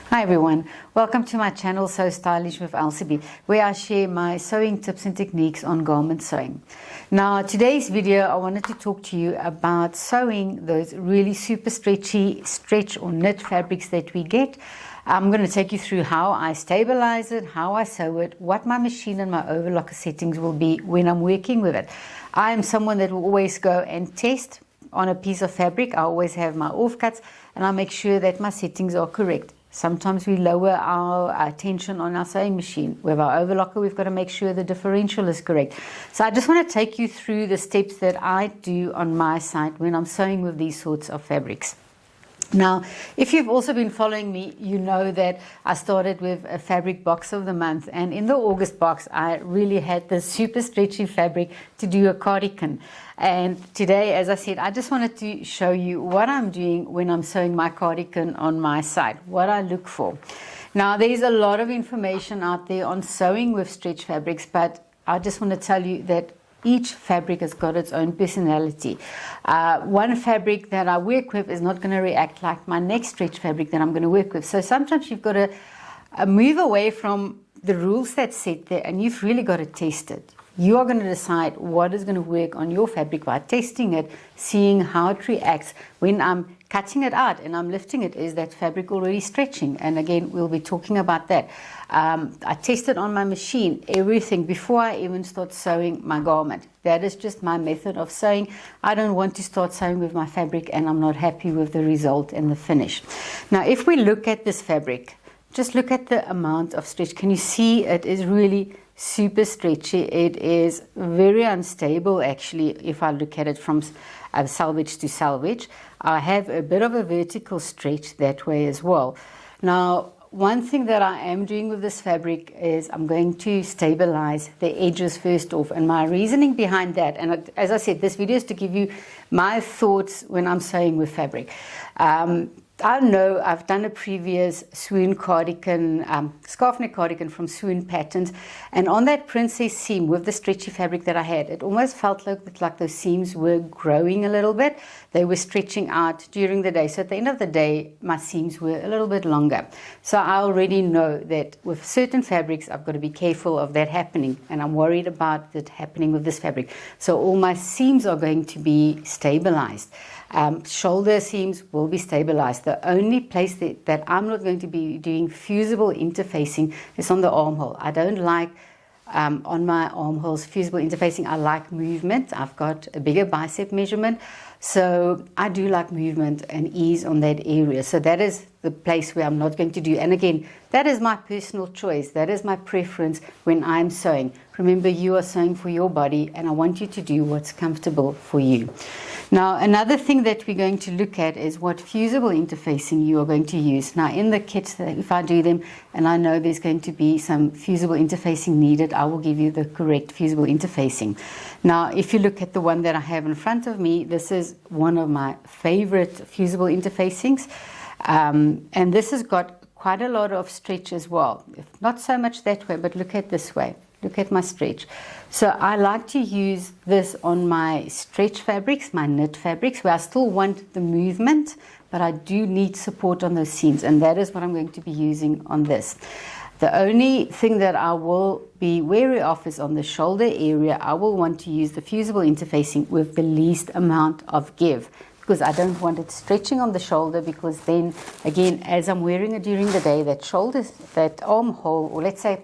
Hi everyone, welcome to my channel So Stylish with LCB, where I share my sewing tips and techniques on garment sewing. Now today's video I wanted to talk to you about sewing those really super stretchy stretch or knit fabrics that we get. I'm going to take you through how I stabilize it, how I sew it, what my machine and my overlocker settings will be when I'm working with it. I am someone that will always go and test on a piece of fabric. I always have my offcuts and I make sure that my settings are correct. Sometimes we lower our tension on our sewing machine. With our overlocker, we've got to make sure the differential is correct. So I just want to take you through the steps that I do on my side when I'm sewing with these sorts of fabrics. Now, if you've also been following me, you know that I started with a fabric box of the month, and in the August box I really had this super stretchy fabric to do a cardigan. And today, as I said, I just wanted to show you what I'm doing when I'm sewing my cardigan on my side, what I look for. Now, there's a lot of information out there on sewing with stretch fabrics, but I just want to tell you that each fabric has got its own personality. One fabric that I work with is not going to react like my next stretch fabric that I'm going to work with. So sometimes you've got to move away from the rules that's set there, and you've really got to test it. You are going to decide what is going to work on your fabric by testing it, seeing how it reacts. When I'm cutting it out and I'm lifting it, is that fabric already stretching? And again, we'll be talking about that. I test it on my machine, everything, before I even start sewing my garment. That is just my method of sewing. I don't want to start sewing with my fabric and I'm not happy with the result and the finish. Now, if we look at this fabric, just look at the amount of stretch. Can you see it is really super stretchy? It is very unstable actually if I look at it from salvage to salvage. I have a bit of a vertical stretch that way as well. Now, one thing that I am doing with this fabric is I'm going to stabilize the edges first off, and my reasoning behind that, and as I said, this video is to give you my thoughts when I'm sewing with fabric. I know I've done a previous Swoon cardigan, scarf neck cardigan from Swoon patterns, and on that princess seam with the stretchy fabric that I had, it almost felt like those seams were growing a little bit. They were stretching out during the day. So at the end of the day, my seams were a little bit longer. So I already know that with certain fabrics, I've got to be careful of that happening, and I'm worried about that happening with this fabric. So all my seams are going to be stabilized. Shoulder seams will be stabilized. The only place that I'm not going to be doing fusible interfacing is on the armhole. I don't like on my armholes fusible interfacing. I like movement. I've got a bigger bicep measurement, so I do like movement and ease on that area. So that is the place where I'm not going to do. And again, that is my personal choice. That is my preference when I'm sewing. Remember, you are sewing for your body, and I want you to do what's comfortable for you. Now, another thing that we're going to look at is what fusible interfacing you are going to use. Now, in the kits, if I do them, and I know there's going to be some fusible interfacing needed, I will give you the correct fusible interfacing. Now, if you look at the one that I have in front of me, this is one of my favorite fusible interfacings. And this has got quite a lot of stretch as well. Not so much that way, but look at this way. Look at my stretch. So I like to use this on my stretch fabrics, my knit fabrics, where I still want the movement, but I do need support on those seams, and that is what I'm going to be using on this. The only thing that I will be wary of is on the shoulder area. I will want to use the fusible interfacing with the least amount of give, because I don't want it stretching on the shoulder, because then again, as I'm wearing it during the day, that armhole, or let's say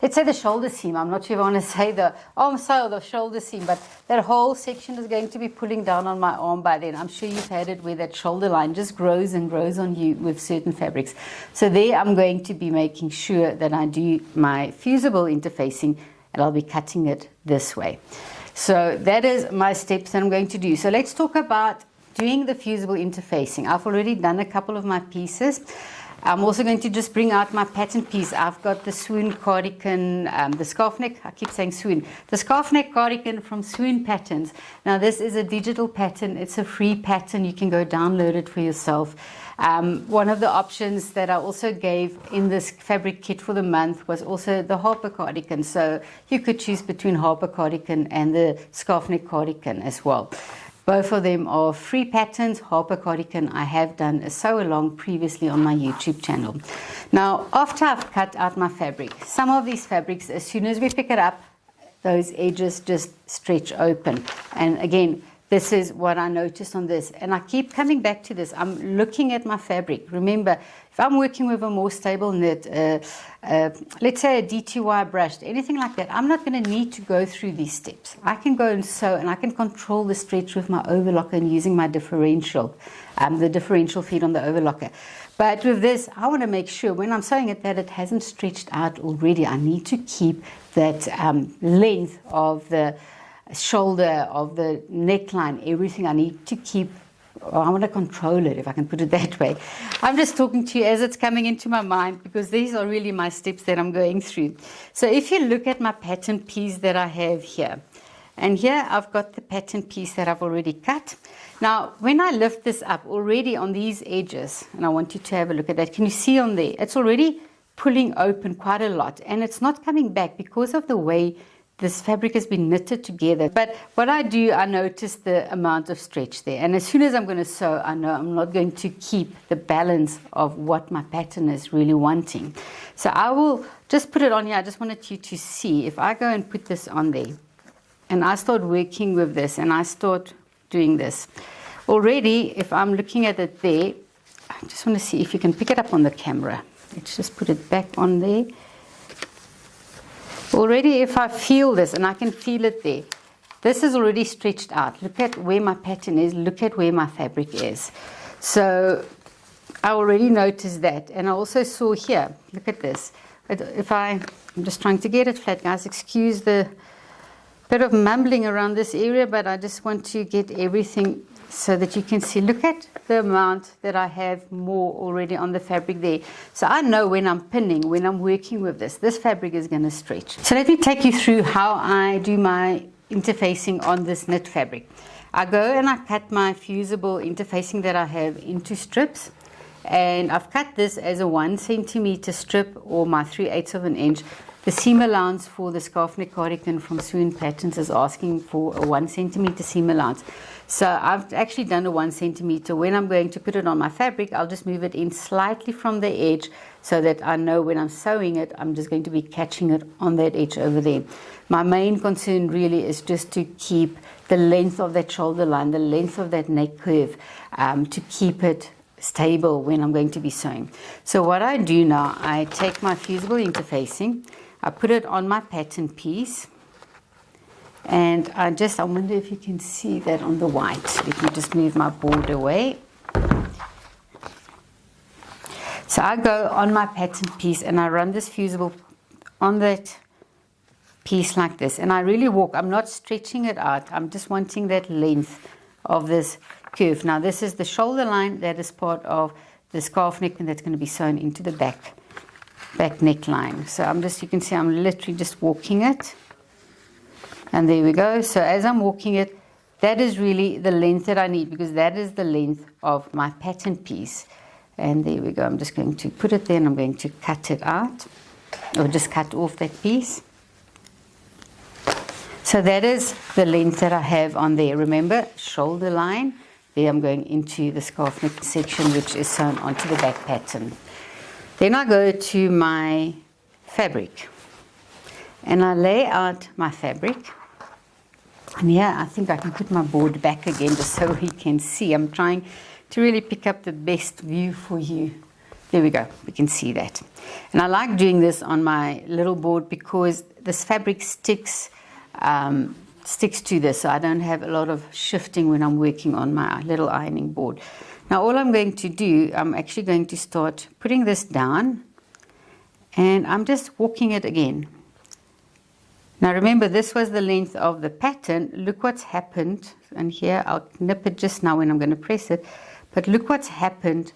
the shoulder seam, I'm not sure if I want to say the arm side or the shoulder seam, but that whole section is going to be pulling down on my arm by then. I'm sure you've had it where that shoulder line just grows and grows on you with certain fabrics. So there I'm going to be making sure that I do my fusible interfacing, and I'll be cutting it this way. So that is my steps that I'm going to do. So let's talk about doing the fusible interfacing. I've already done a couple of my pieces. I'm also going to just bring out my pattern piece. I've got the Swoon cardigan, the scarf neck, I keep saying Swoon, the scarf neck cardigan from Swoon Patterns. Now this is a digital pattern, it's a free pattern, you can go download it for yourself. One of the options that I also gave in this fabric kit for the month was also the Harper cardigan. So you could choose between Harper cardigan and the scarf neck cardigan as well. Both of them are free patterns. Harper Cardigan, I have done a sew along previously on my YouTube channel. Now, after I've cut out my fabric, some of these fabrics, as soon as we pick it up, those edges just stretch open. And again, this is what I noticed on this. And I keep coming back to this. I'm looking at my fabric. Remember, if I'm working with a more stable knit, let's say a DTY brushed, anything like that, I'm not going to need to go through these steps. I can go and sew, and I can control the stretch with my overlocker and using my differential, the differential feed on the overlocker. But with this, I want to make sure when I'm sewing it that it hasn't stretched out already. I need to keep that length of the shoulder, of the neckline, everything I need to keep. I want to control it, if I can put it that way. I'm just talking to you as it's coming into my mind, because these are really my steps that I'm going through. So if you look at my pattern piece that I have here, and here I've got the pattern piece that I've already cut. Now, when I lift this up already on these edges, and I want you to have a look at that, can you see on there? It's already pulling open quite a lot, and it's not coming back because of the way this fabric has been knitted together. But what I do, I notice the amount of stretch there. And as soon as I'm going to sew, I know I'm not going to keep the balance of what my pattern is really wanting. So I will just put it on here. I just wanted you to see. If I go and put this on there, and I start working with this, and I start doing this, already, if I'm looking at it there, I just want to see if you can pick it up on the camera. Let's just put it back on there. Already, if I feel this, and I can feel it there, this is already stretched out. Look at where my pattern is. Look at where my fabric is. So I already noticed that. And I also saw here, look at this. I'm just trying to get it flat, guys. Excuse the bit of mumbling around this area, but I just want to get everything so that you can see. Look at the amount that I have more already on the fabric there. So I know when I'm pinning, when I'm working with this fabric is going to stretch. So let me take you through how I do my interfacing on this knit fabric. I go and I cut my fusible interfacing that I have into strips, and I've cut this as a 1 centimeter strip, or my 3/8 of an inch. The seam allowance for the scarf neck cardigan from Swoon Patterns is asking for a 1 centimeter seam allowance. So I've actually done a 1 centimeter. When I'm going to put it on my fabric, I'll just move it in slightly from the edge so that I know when I'm sewing it, I'm just going to be catching it on that edge over there. My main concern really is just to keep the length of that shoulder line, the length of that neck curve, to keep it stable when I'm going to be sewing. So what I do now, I take my fusible interfacing, I put it on my pattern piece, and I wonder if you can see that on the white. Let me just move my board away. So I go on my pattern piece and I run this fusible on that piece like this, and I really walk. I'm not stretching it out. I'm just wanting that length of this curve. Now this is the shoulder line that is part of the scarf neck, and that's going to be sewn into the back neckline. So you can see I'm literally just walking it, and there we go. So as I'm walking it, that is really the length that I need, because that is the length of my pattern piece. And there we go. I'm just going to put it there, and I'm going to cut it out, or just cut off that piece. So that is the length that I have on there. Remember, shoulder line. There I'm going into the scarf neck section, which is sewn onto the back pattern. Then I go to my fabric, and I lay out my fabric. And here I think I can put my board back again just so we can see. I'm trying to really pick up the best view for you. There we go, we can see that. And I like doing this on my little board because this fabric sticks to this, so I don't have a lot of shifting when I'm working on my little ironing board. Now all I'm going to do, I'm actually going to start putting this down, and I'm just walking it again. Now remember, this was the length of the pattern. Look what's happened, and here I'll nip it just now when I'm going to press it, but look what's happened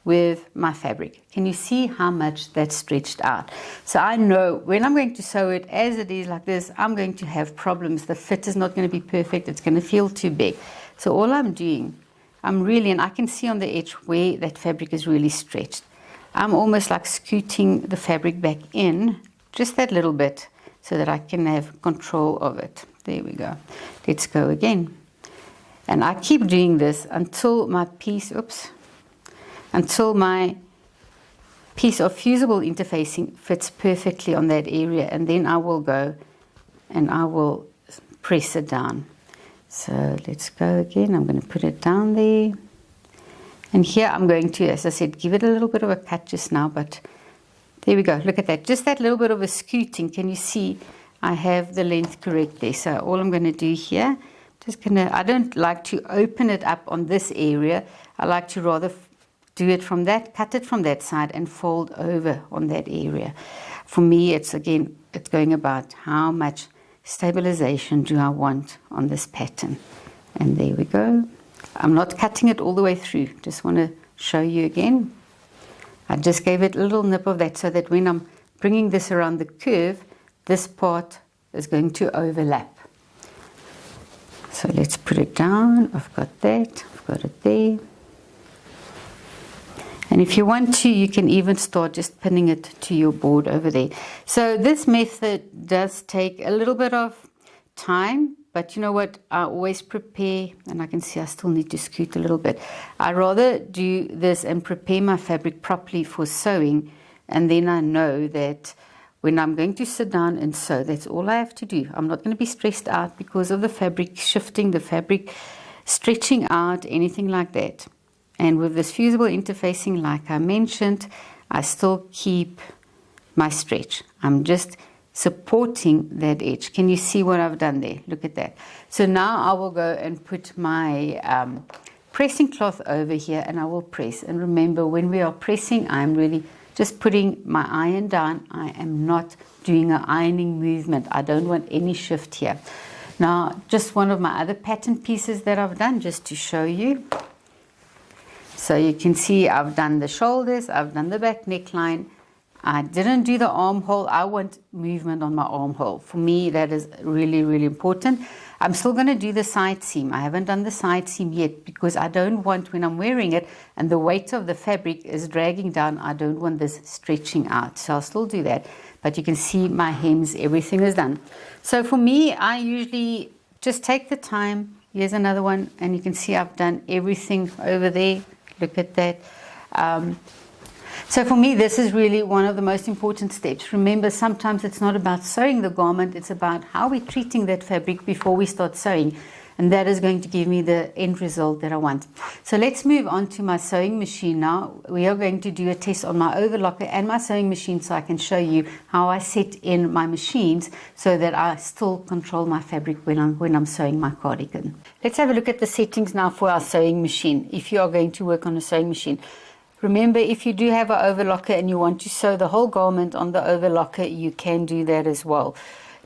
with my fabric. Can you see how much that's stretched out? So I know when I'm going to sew it as it is like this, I'm going to have problems. The fit is not going to be perfect. It's going to feel too big. So all I'm doing, and I can see on the edge where that fabric is really stretched. I'm almost like scooting the fabric back in, just that little bit, so that I can have control of it. There we go. Let's go again. And I keep doing this until my piece, until my piece of fusible interfacing fits perfectly on that area, and then I will go and I will press it down. So let's go again. I'm going to put it down there. And here I'm going to, as I said, give it a little bit of a cut just now, but there we go. Look at that. Just that little bit of a scooting. Can you see I have the length correct there? So all I'm going to do here, I don't like to open it up on this area. I like to rather do it from that, cut it from that side and fold over on that area. For me, it's going about how much stabilization do I want on this pattern. And there we go. I'm not cutting it all the way through. Just want to show you again. I just gave it a little nip of that so that when I'm bringing this around the curve, this part is going to overlap. So let's put it down. I've got that. I've got it there. And if you want to, you can even start just pinning it to your board over there. So this method does take a little bit of time, but you know what? I always prepare, and I can see I still need to scoot a little bit. I rather do this and prepare my fabric properly for sewing, and then I know that when I'm going to sit down and sew, that's all I have to do. I'm not going to be stressed out because of the fabric shifting, the fabric stretching out, anything like that. And with this fusible interfacing, like I mentioned, I still keep my stretch. I'm just supporting that edge. Can you see what I've done there? Look at that. So now I will go and put my pressing cloth over here and I will press. And remember, when we are pressing, I'm really just putting my iron down. I am not doing an ironing movement. I don't want any shift here. Now, just one of my other pattern pieces that I've done just to show you. So you can see I've done the shoulders, I've done the back neckline. I didn't do the armhole. I want movement on my armhole. For me, that is really, really important. I'm still going to do the side seam. I haven't done the side seam yet because I don't want, when I'm wearing it and the weight of the fabric is dragging down, I don't want this stretching out. So I'll still do that. But you can see my hems, everything is done. So for me, I usually just take the time. Here's another one. And you can see I've done everything over there. Look at that. So for me, this is really one of the most important steps. Remember, sometimes it's not about sewing the garment, it's about how we're treating that fabric before we start sewing. And that is going to give me the end result that I want. So let's move on to my sewing machine now. We are going to do a test on my overlocker and my sewing machine so I can show you how I set in my machines so that I still control my fabric when I'm sewing my cardigan. Let's have a look at the settings now for our sewing machine. If you are going to work on a sewing machine, remember, if you do have an overlocker and you want to sew the whole garment on the overlocker, you can do that as well.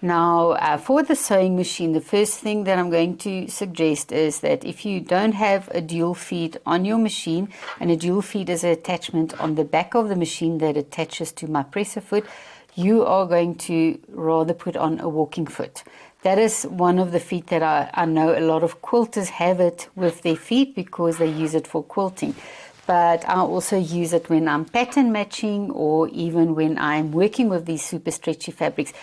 Now, for the sewing machine, the first thing that I'm going to suggest is that if you don't have a dual feed on your machine, and a dual feed is an attachment on the back of the machine that attaches to my presser foot, you are going to rather put on a walking foot. That is one of the feet that I know a lot of quilters have it with their feet because they use it for quilting. But I also use it when I'm pattern matching or even when I'm working with these super stretchy fabrics.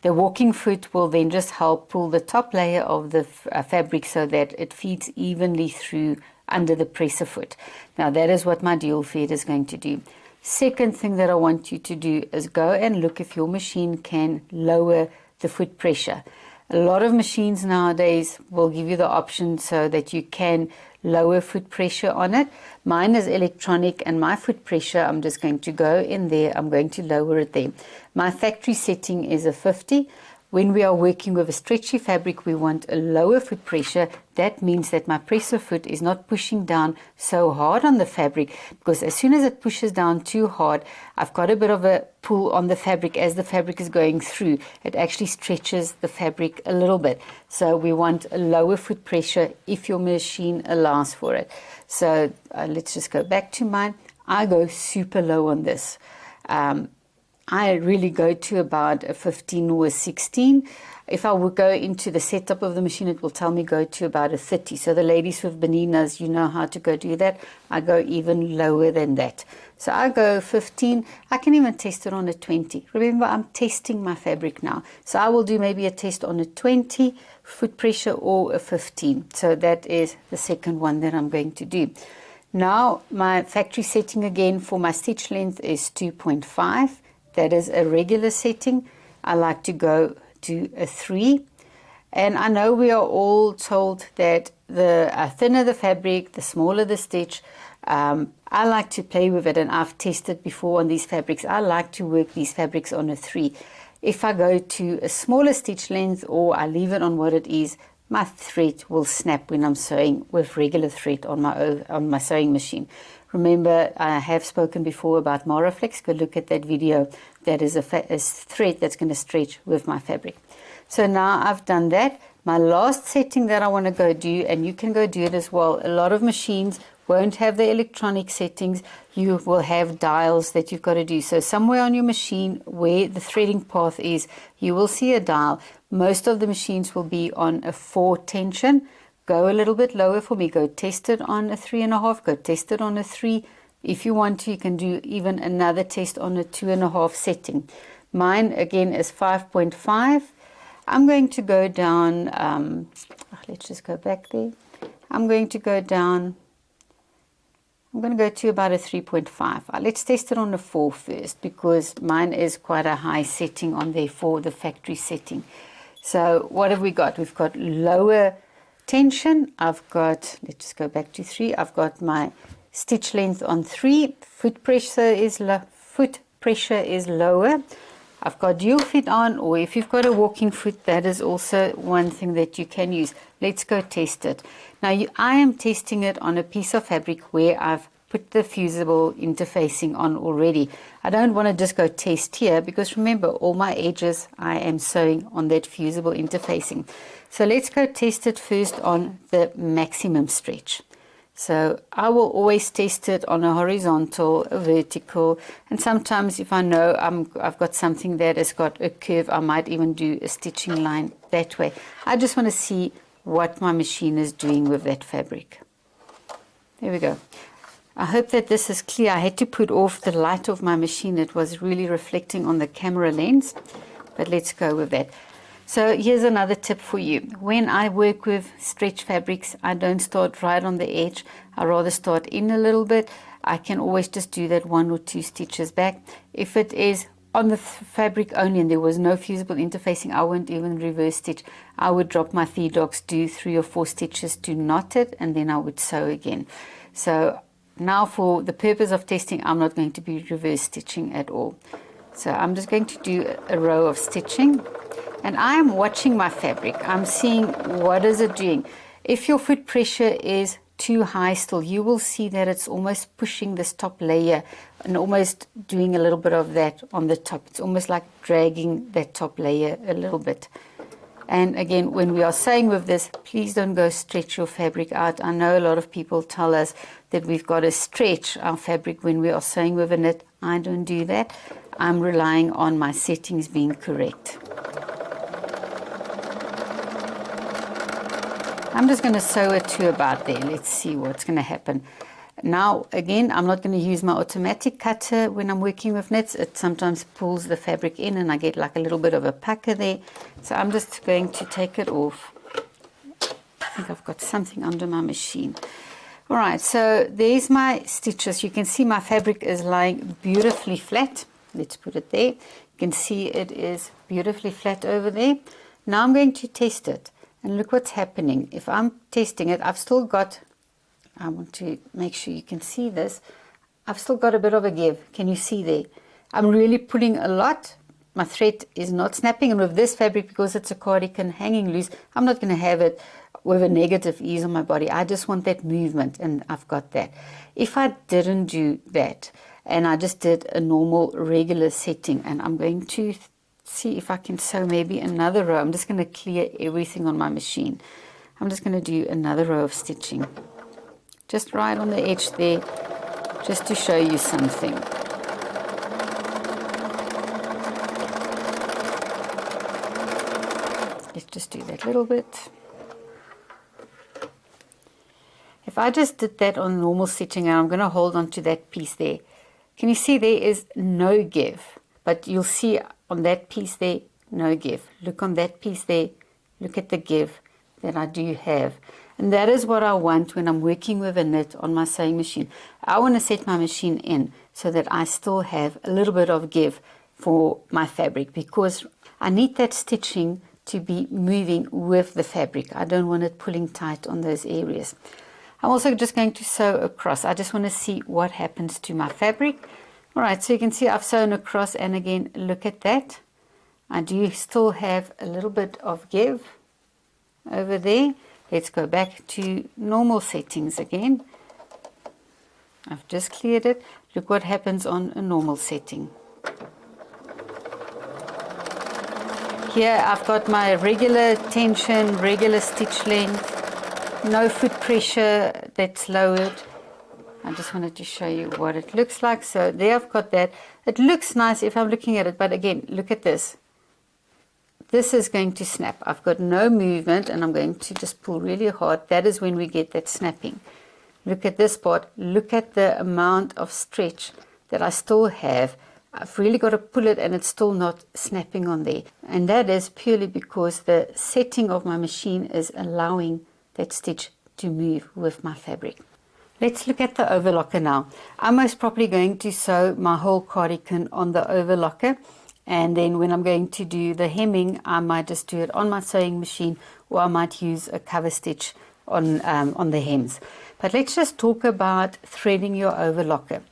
The walking foot will then just help pull the top layer of the fabric so that it feeds evenly through under the presser foot. Now that is what my dual feed is going to do. Second thing that I want you to do is go and look if your machine can lower the foot pressure. A lot of machines nowadays will give you the option so that you can lower foot pressure on it. Mine is electronic and my foot pressure, I'm just going to go in there, I'm going to lower it there. My factory setting is a 50. When we are working with a stretchy fabric, we want a lower foot pressure. That means that my presser foot is not pushing down so hard on the fabric, because as soon as it pushes down too hard, I've got a bit of a pull on the fabric as the fabric is going through. It actually stretches the fabric a little bit. So we want a lower foot pressure if your machine allows for it. So let's just go back to mine. I go super low on this. I really go to about a 15 or a 16. If I would go into the setup of the machine, it will tell me go to about a 30. So the ladies with baninas, you know how to go do that. I go even lower than that. So I go 15. I can even test it on a 20. Remember, I'm testing my fabric now. So I will do maybe a test on a 20 foot pressure or a 15. So that is the second one that I'm going to do. Now, my factory setting again for my stitch length is 2.5. That is a regular setting. I like to go to a 3. And I know we are all told that the thinner the fabric, the smaller the stitch. I like to play with it, and I've tested before on these fabrics. I like to work these fabrics on a 3. If I go to a smaller stitch length or I leave it on what it is, my thread will snap when I'm sewing with regular thread on my sewing machine. Remember, I have spoken before about Maraflex. Go look at that video. That is a thread that's going to stretch with my fabric. So now I've done that. My last setting that I want to go do, and you can go do it as well. A lot of machines won't have the electronic settings. You will have dials that you've got to do. So somewhere on your machine where the threading path is, you will see a dial. Most of the machines will be on a 4 tension. Go a little bit lower for me. Go test it on a 3.5. Go test it on a 3. If you want to, you can do even another test on a 2.5 setting. Mine again is 5.5. I'm going to go down, let's just go back there. I'm going to go down, I'm going to go to about a 3.5. Let's test it on a 4 first, because mine is quite a high setting on there for the factory setting. So what have we got? We've got lower tension. I've got, let's just go back to 3. I've got my stitch length on 3. Foot pressure is lower. I've got dual feet on, or if you've got a walking foot, that is also one thing that you can use. Let's go test it. Now, I am testing it on a piece of fabric where I've put the fusible interfacing on already. I don't want to just go test here, because remember, all my edges I am sewing on that fusible interfacing. So let's go test it first on the maximum stretch. So I will always test it on a horizontal, a vertical, and sometimes if I know I've got something that has got a curve, I might even do a stitching line that way. I just want to see what my machine is doing with that fabric. There we go. I hope that this is clear. I had to put off the light of my machine. It was really reflecting on the camera lens, but let's go with that. So here's another tip for you. When I work with stretch fabrics, I don't start right on the edge. I rather start in a little bit. I can always just do that 1 or 2 stitches back. If it is on the fabric only and there was no fusible interfacing, I won't even reverse stitch. I would drop my 3 dogs, do 3 or 4 stitches to knot it, and then I would sew again. So now for the purpose of testing, I'm not going to be reverse stitching at all. So I'm just going to do a row of stitching. And I'm watching my fabric. I'm seeing what is it doing. If your foot pressure is too high still, you will see that it's almost pushing this top layer and almost doing a little bit of that on the top. It's almost like dragging that top layer a little bit. And again, when we are sewing with this, please don't go stretch your fabric out. I know a lot of people tell us that we've got to stretch our fabric when we are sewing with a knit. I don't do that. I'm relying on my settings being correct. I'm just going to sew it to about there. Let's see what's going to happen. Now, again, I'm not going to use my automatic cutter when I'm working with knits. It sometimes pulls the fabric in and I get like a little bit of a pucker there. So I'm just going to take it off. I think I've got something under my machine. All right, so there's my stitches. You can see my fabric is lying beautifully flat. Let's put it there. You can see it is beautifully flat over there. Now I'm going to test it. And look what's happening. If I'm testing it, I've still got, I want to make sure you can see this, I've still got a bit of a give. Can you see there? I'm really pulling a lot. My thread is not snapping. And with this fabric, because it's a cardigan hanging loose, I'm not going to have it with a negative ease on my body. I just want that movement, and I've got that. If I didn't do that, and I just did a normal regular setting, and I'm going to see if I can sew maybe another row. I'm just going to clear everything on my machine. I'm just going to do another row of stitching. Just right on the edge there, just to show you something. just do that little bit. If I just did that on normal setting, and I'm going to hold on to that piece there, can you see there is no give? But you'll see on that piece there, no give. Look on that piece there, look at the give that I do have. And that is what I want when I'm working with a knit on my sewing machine. I want to set my machine in so that I still have a little bit of give for my fabric, because I need that stitching to be moving with the fabric. I don't want it pulling tight on those areas. I'm also just going to sew across. I just want to see what happens to my fabric. All right, so you can see I've sewn across, and again, look at that. I do still have a little bit of give over there. Let's go back to normal settings again. I've just cleared it. Look what happens on a normal setting. Here I've got my regular tension, regular stitch length. No foot pressure that's lowered. I just wanted to show you what it looks like. So there I've got that. It looks nice if I'm looking at it, but again, look at this. This is going to snap. I've got no movement, and I'm going to just pull really hard. That is when we get that snapping. Look at this part. Look at the amount of stretch that I still have. I've really got to pull it, and it's still not snapping on there. And that is purely because the setting of my machine is allowing that stitch to move with my fabric. Let's look at the overlocker now. I'm most probably going to sew my whole cardigan on the overlocker, and then when I'm going to do the hemming, I might just do it on my sewing machine, or I might use a cover stitch on the hems. But let's just talk about threading your overlocker.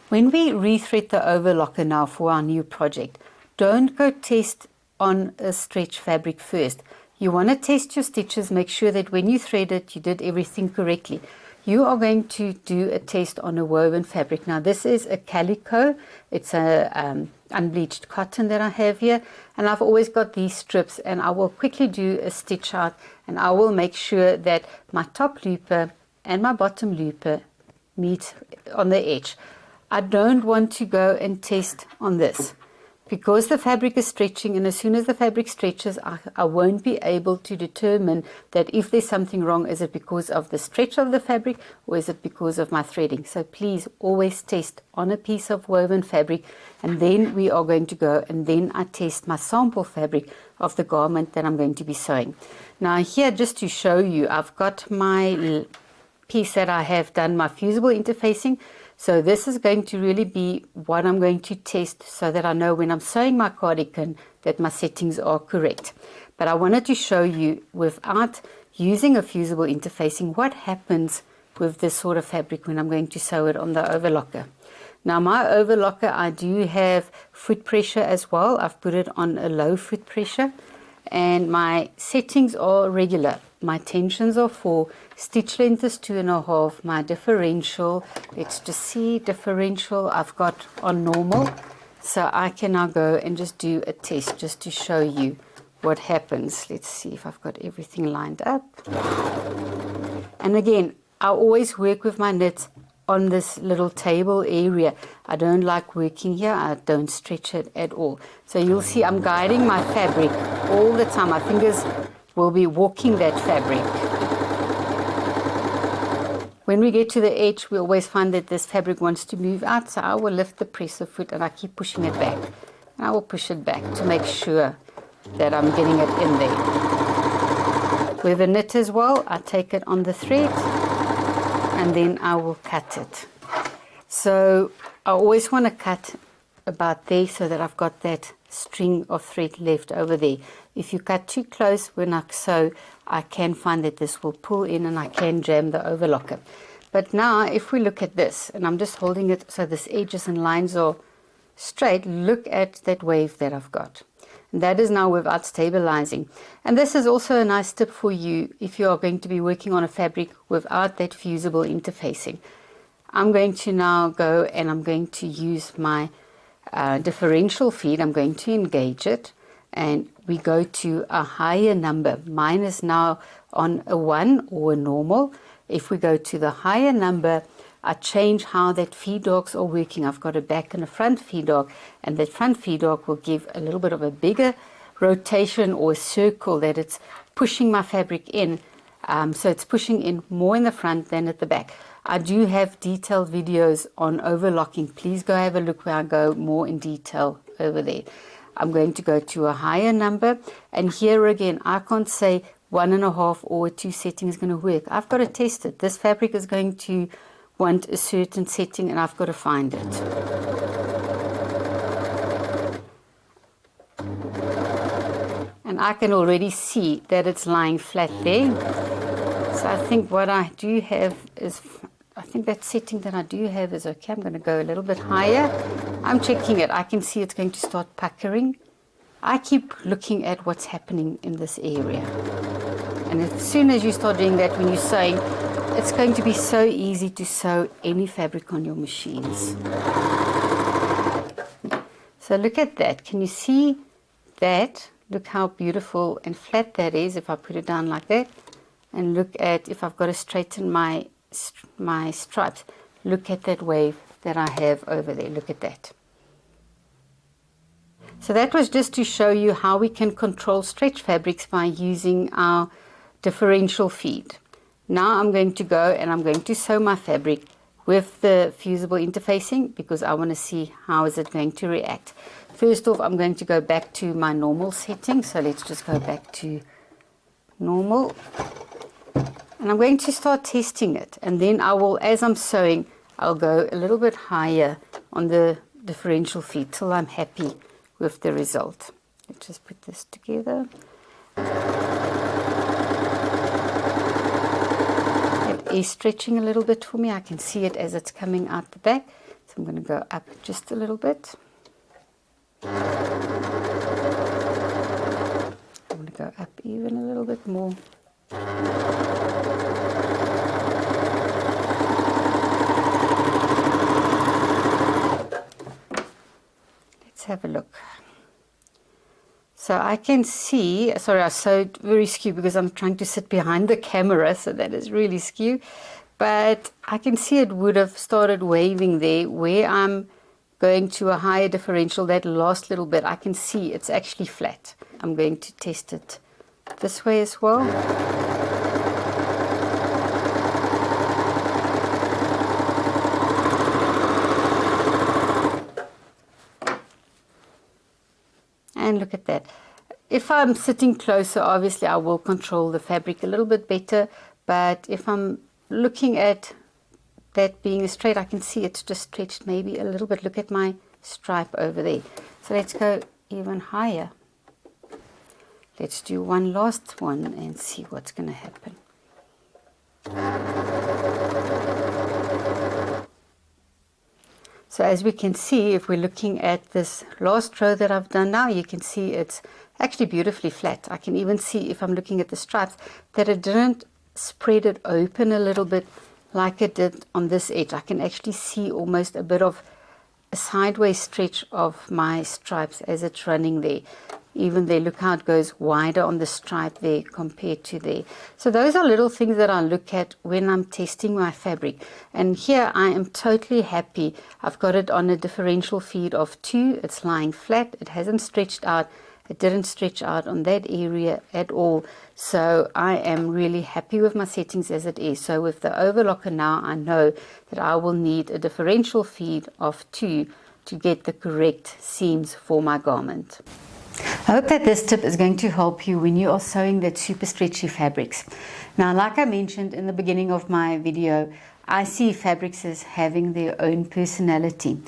When we rethread the overlocker now for our new project, don't go test on a stretch fabric first. You want to test your stitches, make sure that when you thread it, you did everything correctly. You are going to do a test on a woven fabric. Now this is a calico. It's a unbleached cotton that I have here. And I've always got these strips, and I will quickly do a stitch out, and I will make sure that my top looper and my bottom looper meet on the edge. I don't want to go and test on this, because the fabric is stretching, and as soon as the fabric stretches, I won't be able to determine that if there's something wrong, is it because of the stretch of the fabric, or is it because of my threading? So please always test on a piece of woven fabric, and then we are going to go, and then I test my sample fabric of the garment that I'm going to be sewing. Now here, just to show you, I've got my piece that I have done my fusible interfacing. So this is going to really be what I'm going to test, so that I know when I'm sewing my cardigan that my settings are correct. But I wanted to show you, without using a fusible interfacing, what happens with this sort of fabric when I'm going to sew it on the overlocker. Now my overlocker, I do have foot pressure as well. I've put it on a low foot pressure, and my settings are regular. My tensions are 4, stitch length is 2.5, my differential, let's just see, differential I've got on normal. So I can now go and just do a test just to show you what happens. Let's see if I've got everything lined up. And again, I always work with my knits on this little table area. I don't like working here. I don't stretch it at all. So you'll see I'm guiding my fabric all the time. My fingers will be walking that fabric. When we get to the edge, we always find that this fabric wants to move out, so I will lift the presser foot and I keep pushing it back. And I will push it back to make sure that I'm getting it in there. With a knit as well, I take it on the thread and then I will cut it. So I always want to cut about there so that I've got that string of thread left over there. If you cut too close when I sew, I can find that this will pull in and I can jam the overlocker. But now if we look at this, and I'm just holding it so this edges and lines are straight, look at that wave that I've got. And that is now without stabilizing. And this is also a nice tip for you if you are going to be working on a fabric without that fusible interfacing. I'm going to now go and I'm going to use my differential feed. I'm going to engage it, and we go to a higher number. Mine is now on a 1 or a normal. If we go to the higher number, I change how that feed dogs are working. I've got a back and a front feed dog, and that front feed dog will give a little bit of a bigger rotation or a circle that it's pushing my fabric in. So it's pushing in more in the front than at the back. I do have detailed videos on overlocking. Please go have a look where I go more in detail over there. I'm going to go to a higher number, and here again I can't say 1.5 or 2 setting is going to work. I've got to test it. This fabric is going to want a certain setting and I've got to find it. And I can already see that it's lying flat there. So I think what I do have is, I think that setting that I do have is okay. I'm going to go a little bit higher. I'm checking it. I can see it's going to start puckering. I keep looking at what's happening in this area. And as soon as you start doing that when you're sewing, it's going to be so easy to sew any fabric on your machines. So look at that. Can you see that? Look how beautiful and flat that is if I put it down like that. And look at, if I've got to straighten my stripes, look at that wave that I have over there. Look at that. So that was just to show you how we can control stretch fabrics by using our differential feed. Now I'm going to go and I'm going to sew my fabric with the fusible interfacing because I want to see how is it going to react. First off, I'm going to go back to my normal setting. So let's just go back to normal. And I'm going to start testing it. And then I will, as I'm sewing, I'll go a little bit higher on the differential feed till I'm happy with the result. Let's just put this together. It is stretching a little bit for me. I can see it as it's coming out the back. So I'm going to go up just a little bit. I'm going to go up even a little bit more. Let's have a look. So I can see, sorry, I sewed very skew because I'm trying to sit behind the camera, so that is really skew. But I can see it would have started waving there where I'm going to a higher differential. That last little bit, I can see it's actually flat. I'm going to test it this way as well. And look at that. If I'm sitting closer, obviously I will control the fabric a little bit better. But if I'm looking at that being straight, I can see it's just stretched maybe a little bit. Look at my stripe over there. So let's go even higher. Let's do one last one and see what's going to happen. So as we can see, if we're looking at this last row that I've done now, you can see it's actually beautifully flat. I can even see, if I'm looking at the stripes, that it didn't spread it open a little bit like it did on this edge. I can actually see almost a bit of a sideways stretch of my stripes as it's running there. Even there, look how it goes wider on the stripe there compared to there. So those are little things that I look at when I'm testing my fabric. And here I am totally happy. I've got it on a differential feed of 2. It's lying flat. It hasn't stretched out. It didn't stretch out on that area at all. So I am really happy with my settings as it is. So with the overlocker now, I know that I will need a differential feed of 2 to get the correct seams for my garment. I hope that this tip is going to help you when you are sewing that super stretchy fabrics. Now, like I mentioned in the beginning of my video, I see fabrics as having their own personality.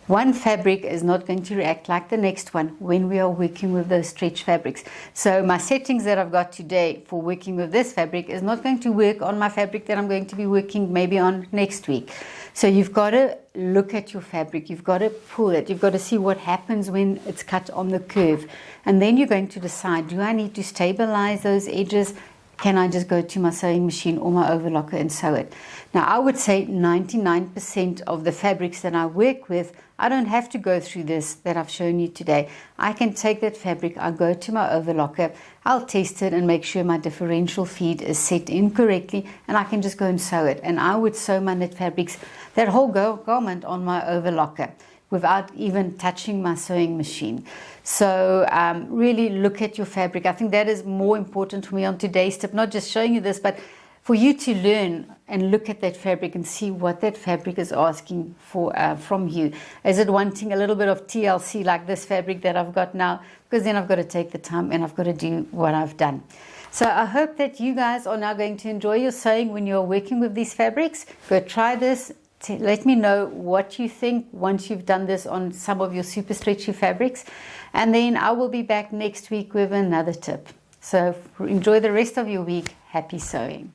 One fabric is not going to react like the next one when we are working with those stretch fabrics. So my settings that I've got today for working with this fabric is not going to work on my fabric that I'm going to be working maybe on next week. So you've got to look at your fabric, you've got to pull it, you've got to see what happens when it's cut on the curve. And then you're going to decide, do I need to stabilize those edges? Can I just go to my sewing machine or my overlocker and sew it? Now, I would say 99% of the fabrics that I work with, I don't have to go through this that I've shown you today. I can take that fabric, I'll go to my overlocker, I'll test it and make sure my differential feed is set in correctly, and I can just go and sew it. And I would sew my knit fabrics, that whole garment, on my overlocker. without even touching my sewing machine. So really look at your fabric. I think that is more important for me on today's tip, not just showing you this, but for you to learn and look at that fabric and see what that fabric is asking for from you. Is it wanting a little bit of TLC like this fabric that I've got now? Because then I've got to take the time and I've got to do what I've done. So I hope that you guys are now going to enjoy your sewing when you're working with these fabrics. Go try this. Let me know what you think once you've done this on some of your super stretchy fabrics. And then I will be back next week with another tip. So enjoy the rest of your week. Happy sewing.